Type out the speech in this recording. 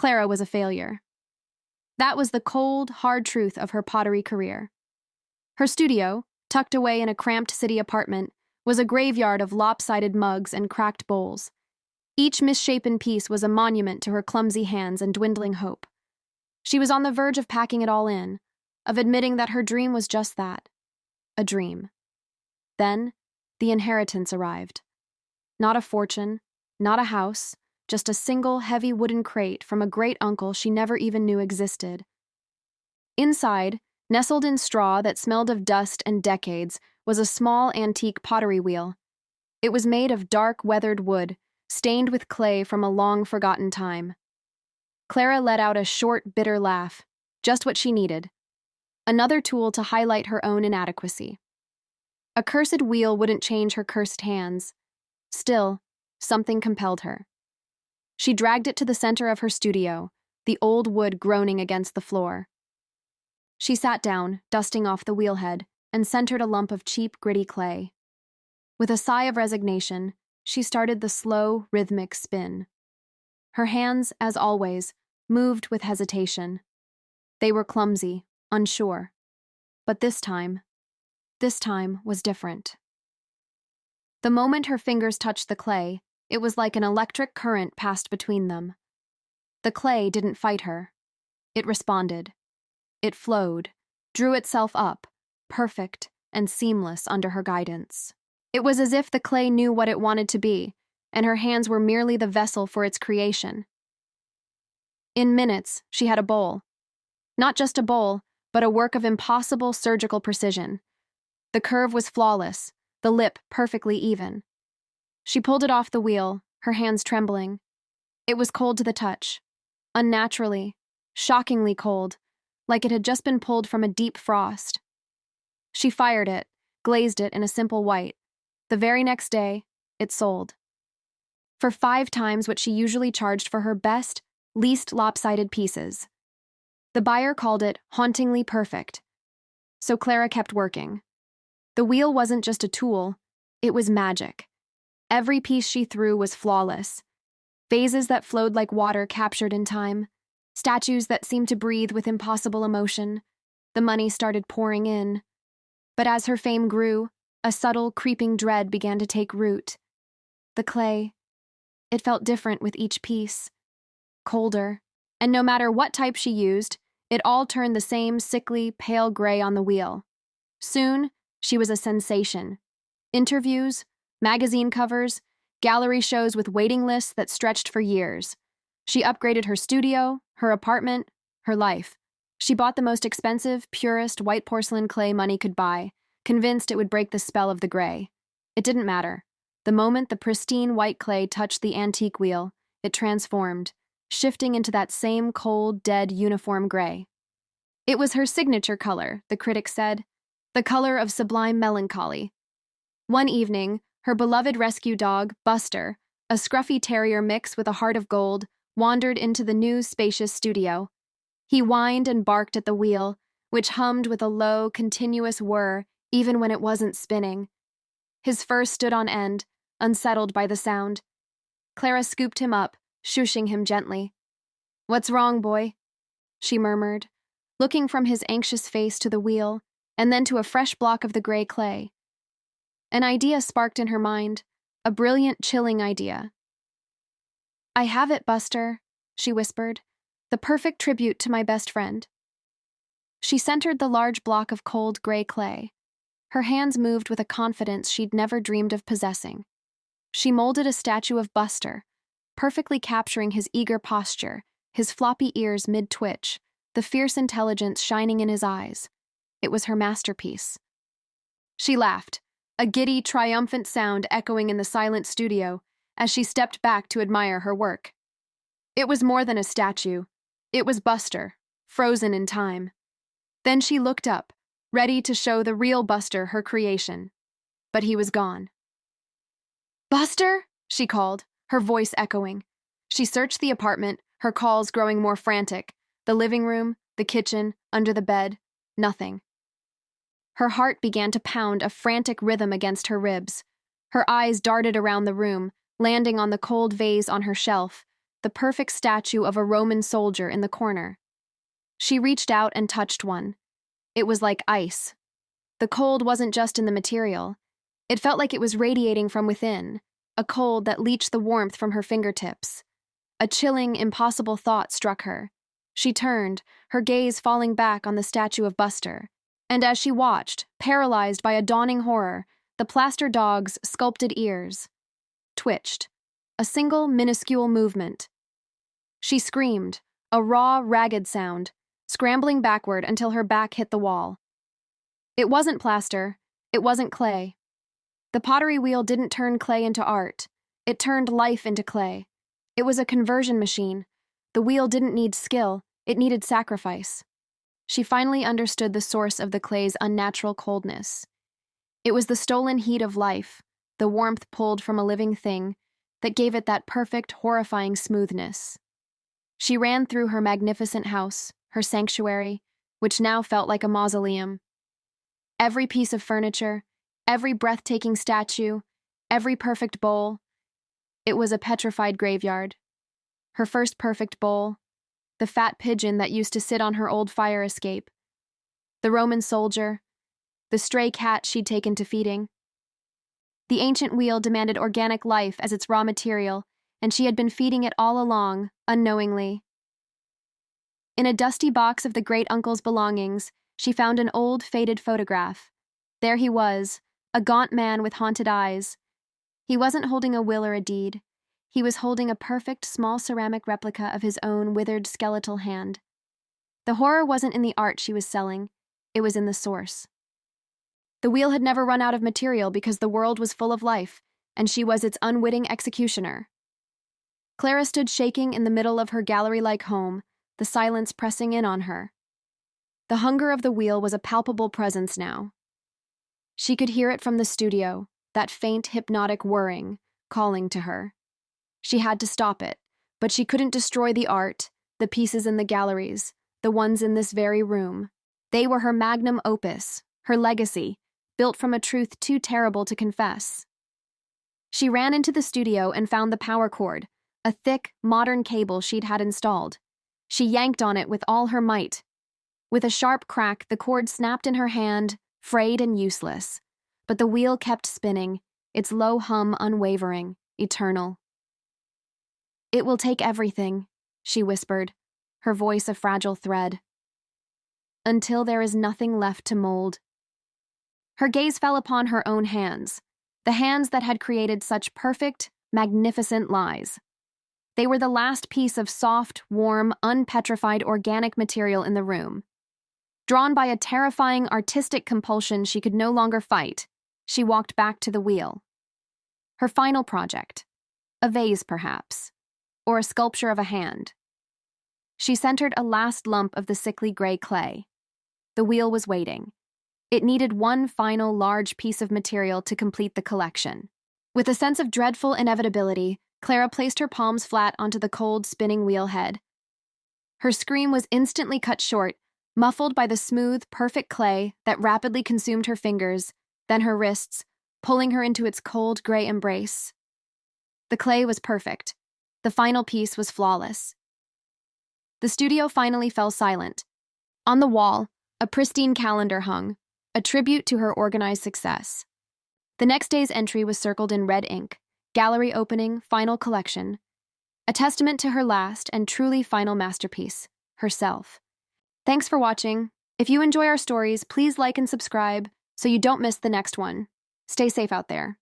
Clara was a failure. That was the cold, hard truth of her pottery career. Her studio, tucked away in a cramped city apartment, was a graveyard of lopsided mugs and cracked bowls. Each misshapen piece was a monument to her clumsy hands and dwindling hope. She was on the verge of packing it all in, of admitting that her dream was just that, a dream. Then, the inheritance arrived. Not a fortune, not a house, just a single heavy wooden crate from a great-uncle she never even knew existed. Inside, nestled in straw that smelled of dust and decades, was a small antique pottery wheel. It was made of dark, weathered wood, stained with clay from a long-forgotten time. Clara let out a short, bitter laugh, just what she needed. Another tool to highlight her own inadequacy. A cursed wheel wouldn't change her cursed hands. Still, something compelled her. She dragged it to the center of her studio, the old wood groaning against the floor. She sat down, dusting off the wheelhead, and centered a lump of cheap, gritty clay. With a sigh of resignation, she started the slow, rhythmic spin. Her hands, as always, moved with hesitation. They were clumsy, unsure. But this time was different. The moment her fingers touched the clay, it was like an electric current passed between them. The clay didn't fight her. It responded. It flowed, drew itself up, perfect and seamless under her guidance. It was as if the clay knew what it wanted to be, and her hands were merely the vessel for its creation. In minutes, she had a bowl. Not just a bowl, but a work of impossible surgical precision. The curve was flawless, the lip perfectly even. She pulled it off the wheel, her hands trembling. It was cold to the touch, unnaturally, shockingly cold, like it had just been pulled from a deep frost. She fired it, glazed it in a simple white. The very next day, it sold. For 5 times what she usually charged for her best, least lopsided pieces. The buyer called it hauntingly perfect. So Clara kept working. The wheel wasn't just a tool, it was magic. Every piece she threw was flawless. Vases that flowed like water captured in time, statues that seemed to breathe with impossible emotion. The money started pouring in. But as her fame grew, a subtle, creeping dread began to take root. The clay. It felt different with each piece. Colder. And no matter what type she used, it all turned the same sickly, pale gray on the wheel. Soon, she was a sensation. Interviews, magazine covers, gallery shows with waiting lists that stretched for years. She upgraded her studio, her apartment, her life. She bought the most expensive, purest white porcelain clay money could buy, convinced it would break the spell of the gray. It didn't matter. The moment the pristine white clay touched the antique wheel, it transformed, shifting into that same cold, dead, uniform gray. It was her signature color, the critics said, the color of sublime melancholy. One evening, her beloved rescue dog, Buster, a scruffy terrier mix with a heart of gold, wandered into the new, spacious studio. He whined and barked at the wheel, which hummed with a low, continuous whir even when it wasn't spinning. His fur stood on end, unsettled by the sound. Clara scooped him up, shushing him gently. "What's wrong, boy?" she murmured, looking from his anxious face to the wheel, and then to a fresh block of the gray clay. An idea sparked in her mind, a brilliant, chilling idea. "I have it, Buster," she whispered, "the perfect tribute to my best friend." She centered the large block of cold gray clay. Her hands moved with a confidence she'd never dreamed of possessing. She molded a statue of Buster, perfectly capturing his eager posture, his floppy ears mid-twitch, the fierce intelligence shining in his eyes. It was her masterpiece. She laughed, a giddy, triumphant sound echoing in the silent studio as she stepped back to admire her work. It was more than a statue. It was Buster, frozen in time. Then she looked up, ready to show the real Buster her creation. But he was gone. "Buster?" she called, her voice echoing. She searched the apartment, her calls growing more frantic. The living room, the kitchen, under the bed, nothing. Her heart began to pound a frantic rhythm against her ribs. Her eyes darted around the room, landing on the cold vase on her shelf, the perfect statue of a Roman soldier in the corner. She reached out and touched one. It was like ice. The cold wasn't just in the material. It felt like it was radiating from within, a cold that leached the warmth from her fingertips. A chilling, impossible thought struck her. She turned, her gaze falling back on the statue of Buster. And as she watched, paralyzed by a dawning horror, the plaster dog's sculpted ears twitched. A single, minuscule movement. She screamed, a raw, ragged sound, scrambling backward until her back hit the wall. It wasn't plaster. It wasn't clay. The pottery wheel didn't turn clay into art. It turned life into clay. It was a conversion machine. The wheel didn't need skill. It needed sacrifice. She finally understood the source of the clay's unnatural coldness. It was the stolen heat of life, the warmth pulled from a living thing, that gave it that perfect, horrifying smoothness. She ran through her magnificent house, her sanctuary, which now felt like a mausoleum. Every piece of furniture, every breathtaking statue, every perfect bowl. It was a petrified graveyard. Her first perfect bowl, the fat pigeon that used to sit on her old fire escape, the Roman soldier, the stray cat she'd taken to feeding. The ancient wheel demanded organic life as its raw material, and she had been feeding it all along, unknowingly. In a dusty box of the great-uncle's belongings, she found an old, faded photograph. There he was, a gaunt man with haunted eyes. He wasn't holding a will or a deed. He was holding a perfect, small ceramic replica of his own withered skeletal hand. The horror wasn't in the art she was selling. It was in the source. The wheel had never run out of material because the world was full of life, and she was its unwitting executioner. Clara stood shaking in the middle of her gallery-like home, the silence pressing in on her. The hunger of the wheel was a palpable presence now. She could hear it from the studio, that faint, hypnotic whirring, calling to her. She had to stop it, but she couldn't destroy the art, the pieces in the galleries, the ones in this very room. They were her magnum opus, her legacy, built from a truth too terrible to confess. She ran into the studio and found the power cord, a thick, modern cable she'd had installed. She yanked on it with all her might. With a sharp crack, the cord snapped in her hand, frayed and useless. But the wheel kept spinning, its low hum unwavering, eternal. "It will take everything," she whispered, her voice a fragile thread. "Until there is nothing left to mold." Her gaze fell upon her own hands, the hands that had created such perfect, magnificent lies. They were the last piece of soft, warm, unpetrified organic material in the room. Drawn by a terrifying artistic compulsion she could no longer fight, she walked back to the wheel. Her final project, a vase perhaps, or a sculpture of a hand. She centered a last lump of the sickly gray clay. The wheel was waiting. It needed one final large piece of material to complete the collection. With a sense of dreadful inevitability, Clara placed her palms flat onto the cold, spinning wheel head. Her scream was instantly cut short, muffled by the smooth, perfect clay that rapidly consumed her fingers, then her wrists, pulling her into its cold, gray embrace. The clay was perfect. The final piece was flawless. The studio finally fell silent. On the wall, a pristine calendar hung, a tribute to her organized success. The next day's entry was circled in red ink, gallery opening, final collection, a testament to her last and truly final masterpiece, herself. Thanks for watching. If you enjoy our stories, please like and subscribe so you don't miss the next one. Stay safe out there.